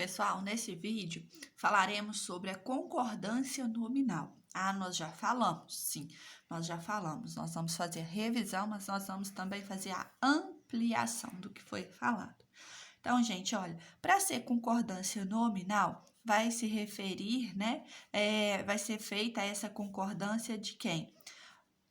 Pessoal, nesse vídeo falaremos sobre a concordância nominal. Nós já falamos, sim, nós já falamos. Nós vamos fazer a revisão, mas nós vamos também fazer a ampliação do que foi falado. Então, gente, olha, para ser concordância nominal, vai se referir, né? Vai ser feita essa concordância de quem?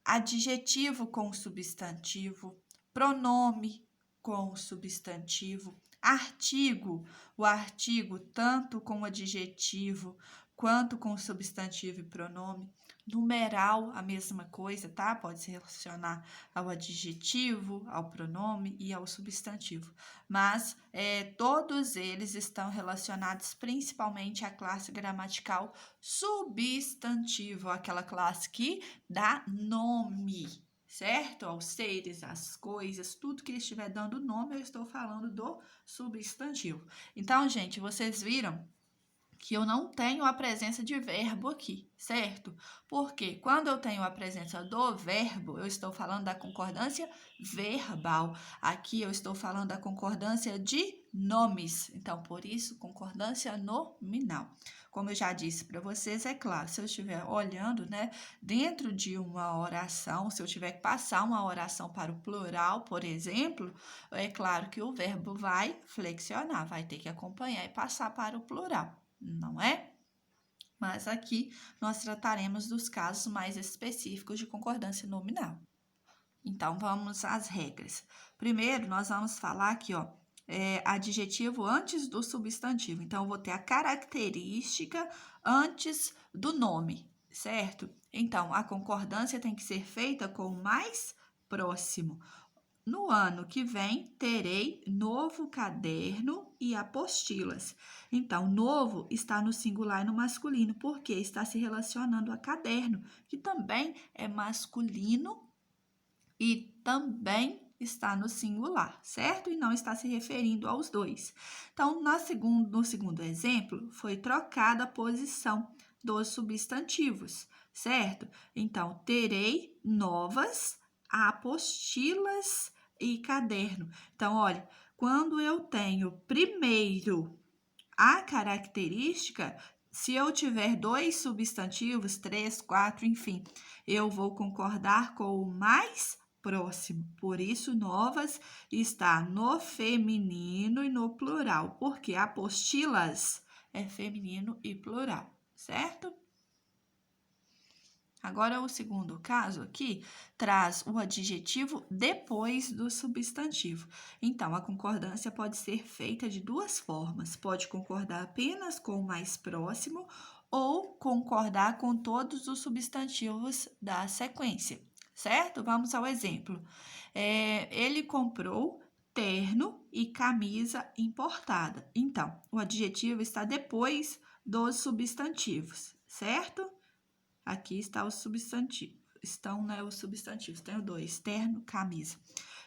Adjetivo com substantivo, pronome com substantivo, artigo, o artigo tanto com adjetivo quanto com substantivo e pronome, numeral, a mesma coisa, tá? Pode se relacionar ao adjetivo, ao pronome e ao substantivo, mas todos eles estão relacionados principalmente à classe gramatical substantivo, aquela classe que dá nome, certo? Aos seres, às coisas, tudo que estiver dando nome, eu estou falando do substantivo. Então, gente, vocês viram que eu não tenho a presença de verbo aqui, certo? Porque quando eu tenho a presença do verbo, eu estou falando da concordância verbal. Aqui eu estou falando da concordância de nomes. Então, por isso, concordância nominal. Como eu já disse para vocês, é claro, se eu estiver olhando, né, dentro de uma oração, se eu tiver que passar uma oração para o plural, por exemplo, é claro que o verbo vai flexionar, vai ter que acompanhar e passar para o plural, não é? Mas aqui nós trataremos dos casos mais específicos de concordância nominal. Então, vamos às regras. Primeiro, nós vamos falar aqui, ó, adjetivo antes do substantivo. Então, eu vou ter a característica antes do nome, certo? Então, a concordância tem que ser feita com o mais próximo. No ano que vem, terei novo caderno e apostilas. Então, novo está no singular e no masculino, porque está se relacionando a caderno, que também é masculino e também está no singular, certo? E não está se referindo aos dois. Então, no segundo exemplo, foi trocada a posição dos substantivos, certo? Então, terei novas apostilas e caderno. Então, olha, quando eu tenho primeiro a característica, se eu tiver dois substantivos, 3, 4, enfim, eu vou concordar com o mais próximo. Por isso, novas está no feminino e no plural, porque apostilas é feminino e plural, certo? Agora, o segundo caso aqui traz o adjetivo depois do substantivo. Então, a concordância pode ser feita de duas formas. Pode concordar apenas com o mais próximo ou concordar com todos os substantivos da sequência, certo? Vamos ao exemplo. Ele comprou terno e camisa importada. Então, o adjetivo está depois dos substantivos, certo? Aqui está o substantivo. Estão, né, os substantivos. Tenho dois, terno, camisa.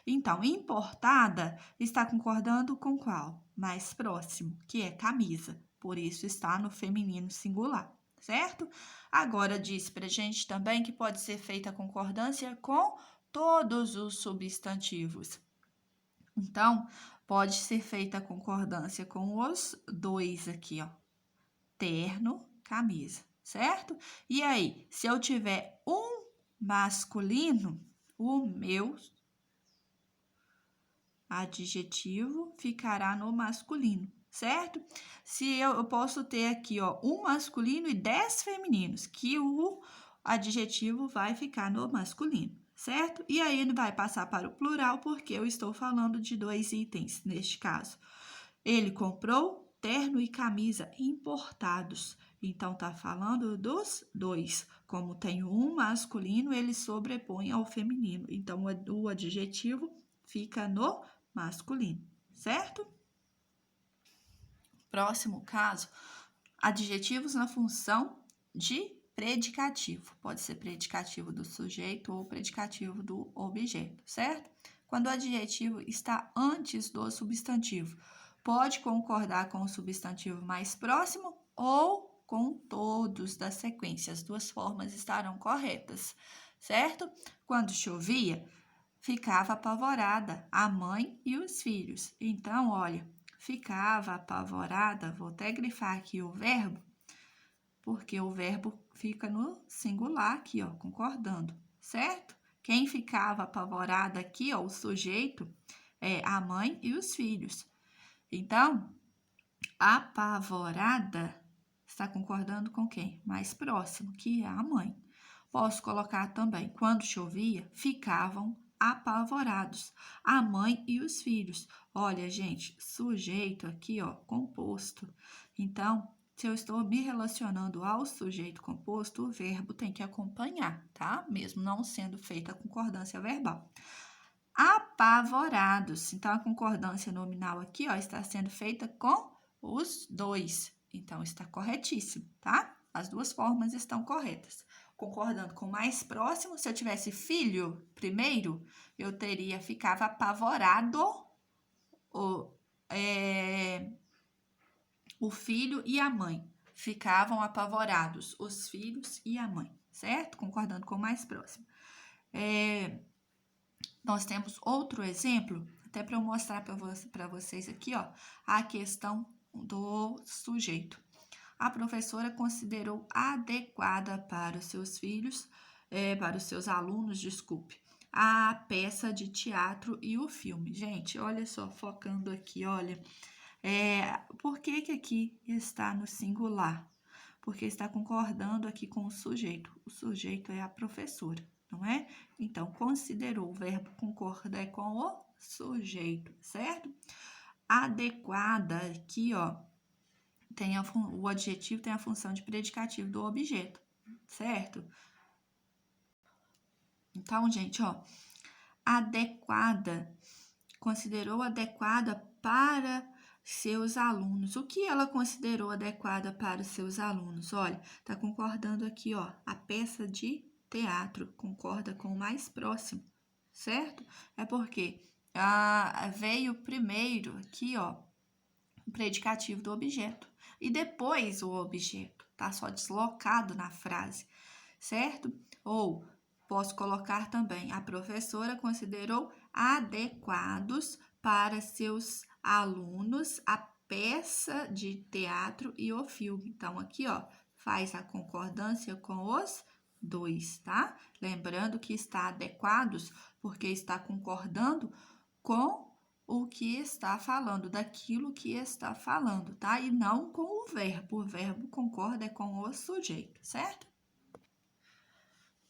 Então, importada está concordando com qual? Mais próximo, que é camisa. Por isso, está no feminino singular, certo? Agora, diz pra gente também que pode ser feita a concordância com todos os substantivos. Então, pode ser feita a concordância com os dois aqui, ó. Terno, camisa, certo? E aí, se eu tiver um masculino, o meu adjetivo ficará no masculino, certo? Se eu posso ter aqui, ó, um masculino e 10 femininos, que o adjetivo vai ficar no masculino, certo? E aí ele vai passar para o plural, porque eu estou falando de dois itens neste caso. Ele comprou terno e camisa importados. Então, tá falando dos dois. Como tem um masculino, ele sobrepõe ao feminino. Então, o adjetivo fica no masculino, certo? Próximo caso, adjetivos na função de predicativo. Pode ser predicativo do sujeito ou predicativo do objeto, certo? Quando o adjetivo está antes do substantivo, pode concordar com o substantivo mais próximo ou com todos da sequência. As duas formas estarão corretas, certo? Quando chovia, ficava apavorada a mãe e os filhos. Então, olha, ficava apavorada, vou até grifar aqui o verbo, porque o verbo fica no singular aqui, ó, concordando, certo? Quem ficava apavorada aqui, ó, o sujeito, é a mãe e os filhos. Então, apavorada está concordando com quem? Mais próximo, que é a mãe. Posso colocar também, quando chovia, ficavam apavorados, a mãe e os filhos. Olha, gente, sujeito aqui, ó, composto. Então, se eu estou me relacionando ao sujeito composto, o verbo tem que acompanhar, tá? Mesmo não sendo feita a concordância verbal. Apavorados. Então, a concordância nominal aqui, ó, está sendo feita com os dois. Então, está corretíssimo, tá? As duas formas estão corretas. Concordando com o mais próximo, se eu tivesse filho primeiro, eu teria, ficava apavorado o filho e a mãe. Ficavam apavorados os filhos e a mãe, certo? Concordando com o mais próximo. Nós temos outro exemplo, até para eu mostrar para vocês aqui, ó, a questão do sujeito. A professora considerou adequada para os seus filhos, para os seus alunos, desculpe, a peça de teatro e o filme. Gente, olha só, focando aqui, olha, por que aqui está no singular? Porque está concordando aqui com o sujeito. O sujeito é a professora, não é? Então, considerou, o verbo concordar é com o sujeito, certo? Adequada aqui, ó, o adjetivo tem a função de predicativo do objeto, certo? Então, gente, ó, adequada, considerou adequada para seus alunos. O que ela considerou adequada para os seus alunos? Olha, tá concordando aqui, ó, a peça de teatro, concorda com o mais próximo, certo? É porque veio primeiro aqui, ó, o predicativo do objeto. E depois o objeto, tá só deslocado na frase, certo? Ou posso colocar também, a professora considerou adequados para seus alunos a peça de teatro e o filme. Então, aqui, ó, faz a concordância com os dois, tá? Lembrando que está adequados porque está concordando com o que está falando, daquilo que está falando, tá? E não com o verbo. O verbo concorda com o sujeito, certo?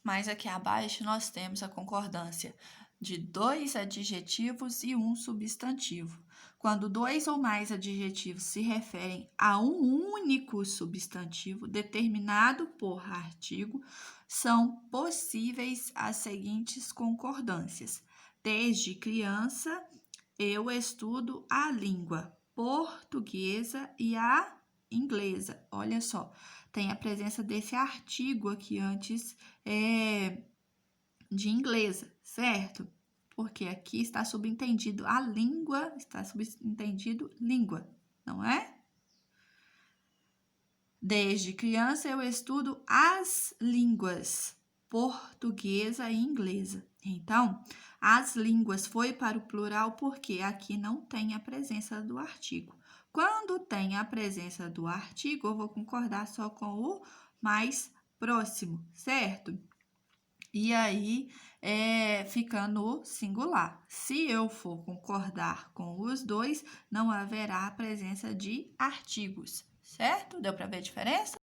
Mas aqui abaixo nós temos a concordância de 2 adjetivos e um substantivo. Quando 2 ou mais adjetivos se referem a um único substantivo determinado por artigo, são possíveis as seguintes concordâncias. Desde criança, eu estudo a língua portuguesa e a inglesa. Olha só, tem a presença desse artigo aqui antes de inglesa, certo? Porque aqui está subentendido a língua, está subentendido língua, não é? Desde criança eu estudo as línguas portuguesa e inglesa. Então, as línguas foi para o plural porque aqui não tem a presença do artigo. Quando tem a presença do artigo, eu vou concordar só com o mais próximo, certo? E aí, fica no singular. Se eu for concordar com os dois, não haverá a presença de artigos, certo? Deu para ver a diferença?